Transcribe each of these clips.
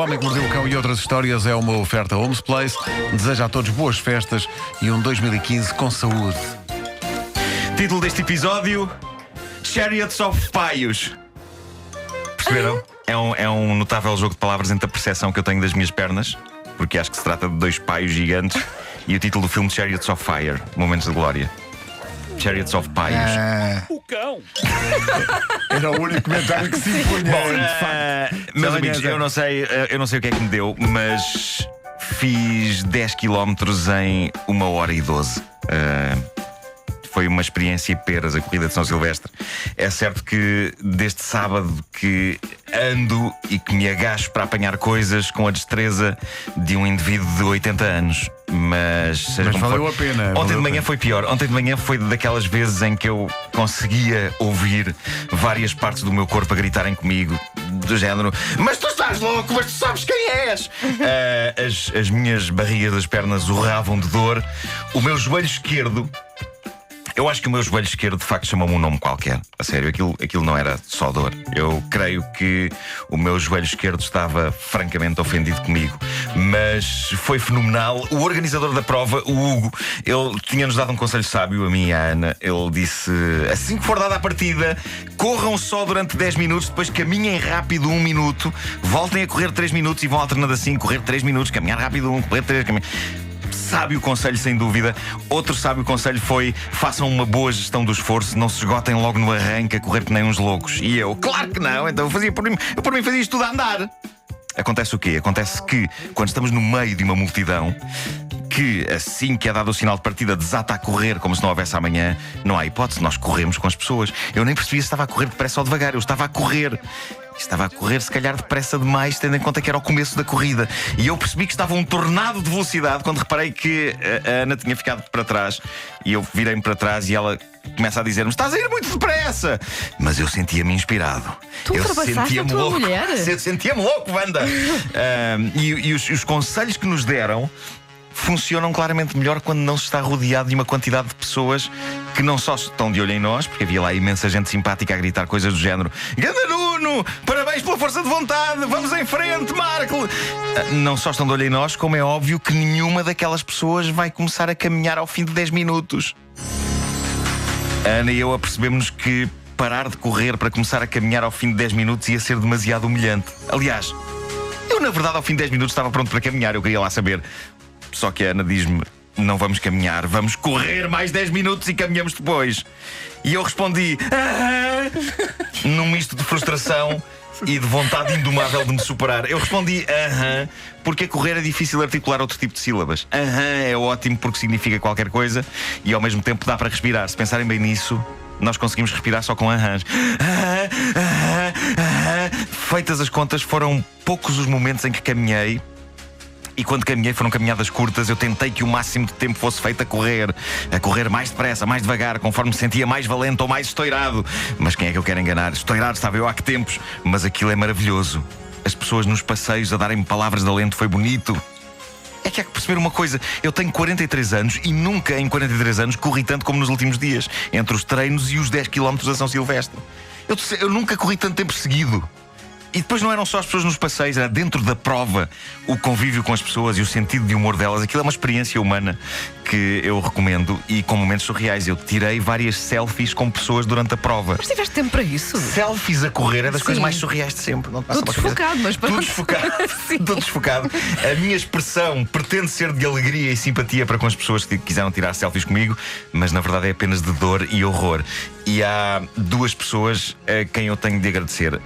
Homem que Mordeu o Cão e outras histórias é uma oferta Homes Place. Deseja a todos boas festas e um 2015 com saúde. Título deste episódio: Chariots of Paios. Perceberam? É um notável jogo de palavras entre a percepção que eu tenho das minhas pernas, porque acho que se trata de dois paios gigantes, e o título do filme Chariots of Fire, Momentos de Glória. Chariots of Paios. O cão! Era o único comentário que se impunha. Meus amigos, eu não sei o que é que me deu, mas fiz 10 km em 1h12. Foi uma experiência peras a corrida de São Silvestre. É certo que desde sábado que ando e que me agacho para apanhar coisas com a destreza de um indivíduo de 80 anos. Mas valeu a pena. Ontem de manhã foi pior. Ontem de manhã foi daquelas vezes em que eu conseguia ouvir várias partes do meu corpo a gritarem comigo, do género: mas tu estás louco, mas tu sabes quem és! As minhas barrigas das pernas urravam de dor. O meu joelho esquerdo, eu acho que o meu joelho esquerdo de facto chamou-me um nome qualquer. A sério, aquilo não era só dor. Eu creio que o meu joelho esquerdo estava francamente ofendido comigo. Mas foi fenomenal. O organizador da prova, o Hugo, ele tinha-nos dado um conselho sábio, a mim e à Ana. Ele disse: assim que for dada a partida, corram só durante 10 minutos, depois caminhem rápido 1 minuto, voltem a correr 3 minutos e vão alternando assim: correr 3 minutos, caminhar rápido 1, correr 3, caminhar. Sábio conselho, sem dúvida. Outro sábio conselho foi: façam uma boa gestão do esforço, não se esgotem logo no arranque a correr que nem uns loucos. E eu, claro que não, então eu por mim fazia isto tudo a andar. Acontece o quê? Acontece que quando estamos no meio de uma multidão que, assim que é dado o sinal de partida, desata a correr como se não houvesse amanhã, não há hipótese, nós corremos com as pessoas. Eu nem percebia se estava a correr depressa ou devagar, eu estava a correr. Estava a correr, se calhar, depressa demais, tendo em conta que era o começo da corrida. E eu percebi que estava um tornado de velocidade quando reparei que a Ana tinha ficado para trás. E eu virei-me para trás e ela começa a dizer-me: estás a ir muito depressa! Mas eu sentia-me inspirado. Tu ultrapassaste a tua mulher? Eu sentia-me louco, Wanda! E os conselhos que nos deram funcionam claramente melhor quando não se está rodeado de uma quantidade de pessoas que não só estão de olho em nós, porque havia lá imensa gente simpática a gritar coisas do género: Ganda Nuno, parabéns pela força de vontade, vamos em frente, Marco! Não só estão de olho em nós, como é óbvio que nenhuma daquelas pessoas vai começar a caminhar ao fim de 10 minutos. A Ana e eu apercebemos-nos que parar de correr para começar a caminhar ao fim de 10 minutos ia ser demasiado humilhante. Aliás, eu na verdade ao fim de 10 minutos estava pronto para caminhar, eu queria lá saber. Só que a Ana diz-me: não vamos caminhar, vamos correr mais 10 minutos e caminhamos depois. E eu respondi: num misto de frustração e de vontade indomável de me superar. Eu respondi: porque a correr é difícil articular outro tipo de sílabas. É ótimo porque significa qualquer coisa e ao mesmo tempo dá para respirar. Se pensarem bem nisso, nós conseguimos respirar só com ahãs. Feitas as contas, foram poucos os momentos em que caminhei. E quando caminhei foram caminhadas curtas. Eu tentei que o máximo de tempo fosse feito a correr mais depressa, mais devagar, conforme me sentia mais valente ou mais estourado. Mas quem é que eu quero enganar? Estourado estava eu há que tempos. Mas aquilo é maravilhoso. As pessoas nos passeios a darem-me palavras de alento foi bonito. É que há que perceber uma coisa: eu tenho 43 anos e nunca em 43 anos corri tanto como nos últimos dias, entre os treinos e os 10 km a São Silvestre. Eu nunca corri tanto tempo seguido. E depois não eram só as pessoas nos passeios, era dentro da prova, o convívio com as pessoas e o sentido de humor delas. Aquilo é uma experiência humana que eu recomendo e com momentos surreais. Eu tirei várias selfies com pessoas durante a prova. Mas tiveste tempo para isso? Selfies a correr é das coisas mais surreais de sempre. Não te passa Tudo desfocado, mas tudo desfocado. Tudo desfocado. A minha expressão pretende ser de alegria e simpatia para com as pessoas que quiseram tirar selfies comigo, mas na verdade é apenas de dor e horror. E há duas pessoas a quem eu tenho de agradecer,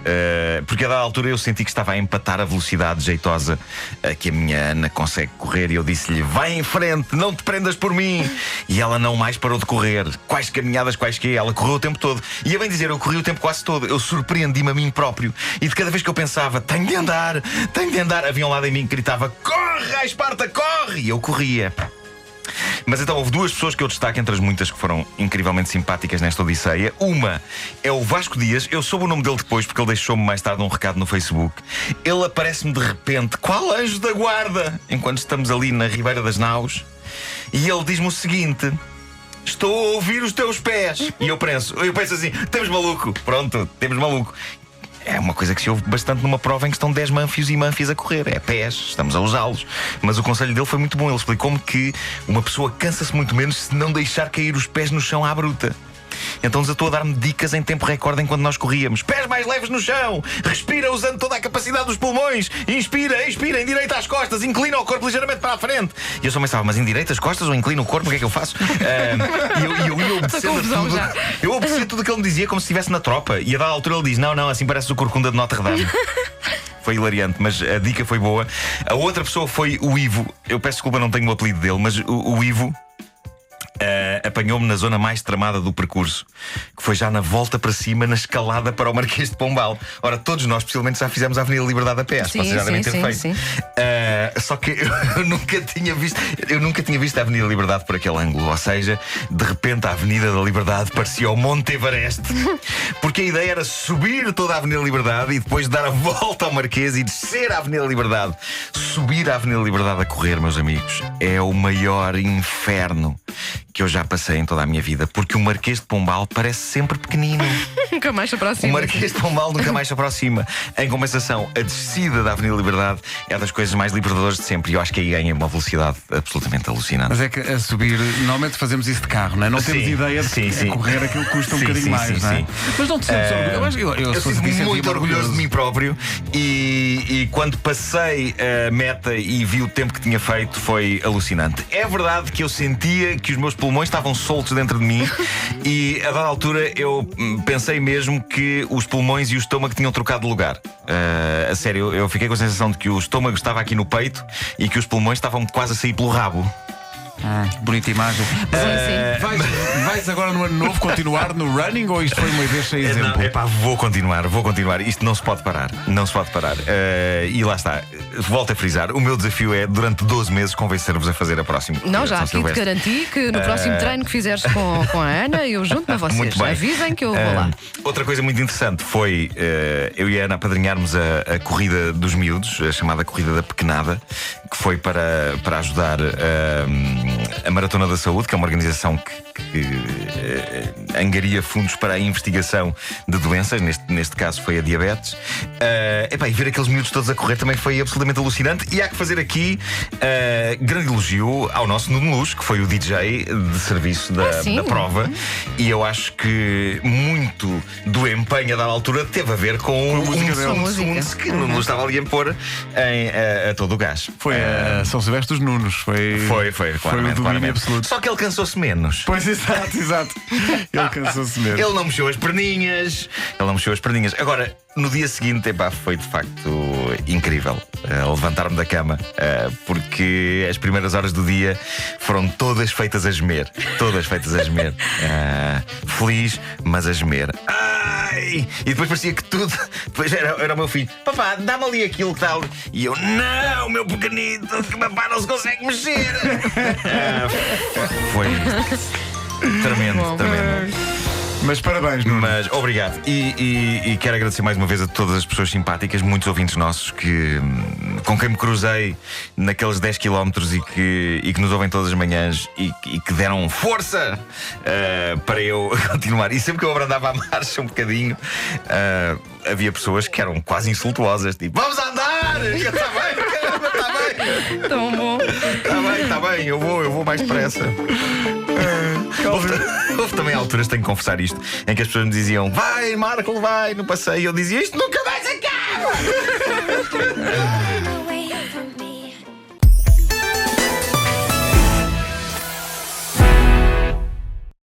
porque a dada altura eu senti que estava a empatar a velocidade jeitosa que a minha Ana consegue correr. E eu disse-lhe: vai em frente, não te prendas por mim. E ela não mais parou de correr. Quais caminhadas, quais que ela correu o tempo todo. E a bem dizer, eu corri o tempo quase todo. Eu surpreendi-me a mim próprio. E de cada vez que eu pensava: tenho de andar, havia um lado em mim que gritava: corre, Esparta, corre! E eu corria. Mas então houve duas pessoas que eu destaco entre as muitas que foram incrivelmente simpáticas nesta odisseia. Uma é o Vasco Dias. Eu soube o nome dele depois porque ele deixou-me mais tarde um recado no Facebook. Ele aparece-me de repente, qual anjo da guarda, enquanto estamos ali na Ribeira das Naus. E ele diz-me o seguinte: estou a ouvir os teus pés. E eu penso assim: temos maluco. Pronto, temos maluco. é uma coisa que se ouve bastante numa prova em que estão 10 manfios e manfias a correr. É pés, estamos a usá-los. Mas o conselho dele foi muito bom. Ele explicou-me que uma pessoa cansa-se muito menos se não deixar cair os pés no chão à bruta. Então desatou a dar-me dicas em tempo recorde enquanto nós corríamos. Pés mais leves no chão, respira usando toda a capacidade dos pulmões, inspira, expira, endireita as costas, inclina o corpo ligeiramente para a frente. E eu só pensava, mas endireita as costas ou inclina o corpo, o que é que eu faço? E eu ia obedecendo tudo. Eu obedecia tudo o que ele me dizia como se estivesse na tropa. E a dada altura ele diz, não, assim parece o corcunda de Notre Dame. Foi hilariante, mas a dica foi boa. A outra pessoa foi o Ivo. Eu peço desculpa, não tenho o apelido dele, mas o Ivo apanhou-me na zona mais tramada do percurso, que foi já na volta para cima, na escalada para o Marquês de Pombal. Ora, todos nós, possivelmente, já fizemos a Avenida Liberdade a pé. Vocês já devem ter feito. Sim. Só que eu nunca tinha visto a Avenida Liberdade por aquele ângulo. Ou seja, de repente a Avenida da Liberdade parecia o Monte Everest. Porque a ideia era subir toda a Avenida Liberdade e depois dar a volta ao Marquês e descer a Avenida Liberdade. Subir a Avenida Liberdade a correr, meus amigos, é o maior inferno que eu já passei em toda a minha vida, porque o Marquês de Pombal parece sempre pequenino. Nunca mais se aproxima. O Marquês de Pombal nunca mais se aproxima. Em compensação, a descida da Avenida Liberdade é das coisas mais libertadoras de sempre. E eu acho que aí ganha uma velocidade absolutamente alucinante. Mas é que a subir, normalmente fazemos isso de carro, não é? Não temos ideia de que a correr aquilo custa um bocadinho mais, não é? Mas não te sentes orgulhoso? Eu sinto-me muito orgulhoso de mim próprio e quando passei a meta e vi o tempo que tinha feito, foi alucinante. É verdade que eu sentia que os meus pulmões estavam soltos dentro de mim e a dada altura eu pensei mesmo que os pulmões e o estômago tinham trocado de lugar. A sério, eu fiquei com a sensação de que o estômago estava aqui no peito e que os pulmões estavam quase a sair pelo rabo. Bonita imagem. Vais agora no ano novo continuar no running ou isto foi uma vez sem exemplo? Vou continuar. Isto não se pode parar. E lá está. Volto a frisar. O meu desafio é, durante 12 meses, convencer-vos a fazer a próxima. Não, já aqui te garanti que no próximo treino que fizeres com a Ana, eu junto a vocês. Muito bem. Avisem que eu vou lá. Outra coisa muito interessante foi eu e a Ana apadrinharmos a corrida dos miúdos, a chamada Corrida da Pequenada, que foi para ajudar a Maratona da Saúde, que é uma organização que angaria fundos para a investigação de doenças, neste caso foi a diabetes. E ver aqueles miúdos todos a correr também foi absolutamente alucinante. E há que fazer aqui grande elogio ao nosso Nuno Luz, que foi o DJ de serviço da prova. E eu acho que muito do empenho a dada altura teve a ver com um segundo que Nuno Luz estava ali a pôr a todo o gás. Foi a São Silvestre dos Nunos. Foi claramente. Absoluto. Só que ele cansou-se menos. Pois, exato. Ele cansou-se menos. Ele não mexeu as perninhas. Agora, no dia seguinte, foi de facto incrível levantar-me da cama, porque as primeiras horas do dia foram todas feitas a gemer. Feliz, mas a gemer. E depois parecia que tudo. Depois era o meu filho: papá, dá-me ali aquilo que tal. E eu: não, meu pequenito, que papá não se consegue mexer. Foi tremendo. Mas parabéns, Nuno. Mas obrigado. E quero agradecer mais uma vez a todas as pessoas simpáticas, muitos ouvintes nossos com quem me cruzei naqueles 10 km e que nos ouvem todas as manhãs e que deram força para eu continuar. E sempre que eu abrandava a marcha um bocadinho, havia pessoas que eram quase insultuosas, tipo: vamos andar! Está bem, caramba, está bem. Tão bom. Está bem, eu vou mais depressa. Houve também alturas, tenho que confessar isto, em que as pessoas me diziam: vai, Marco, vai no passeio. E eu dizia: isto nunca mais acaba.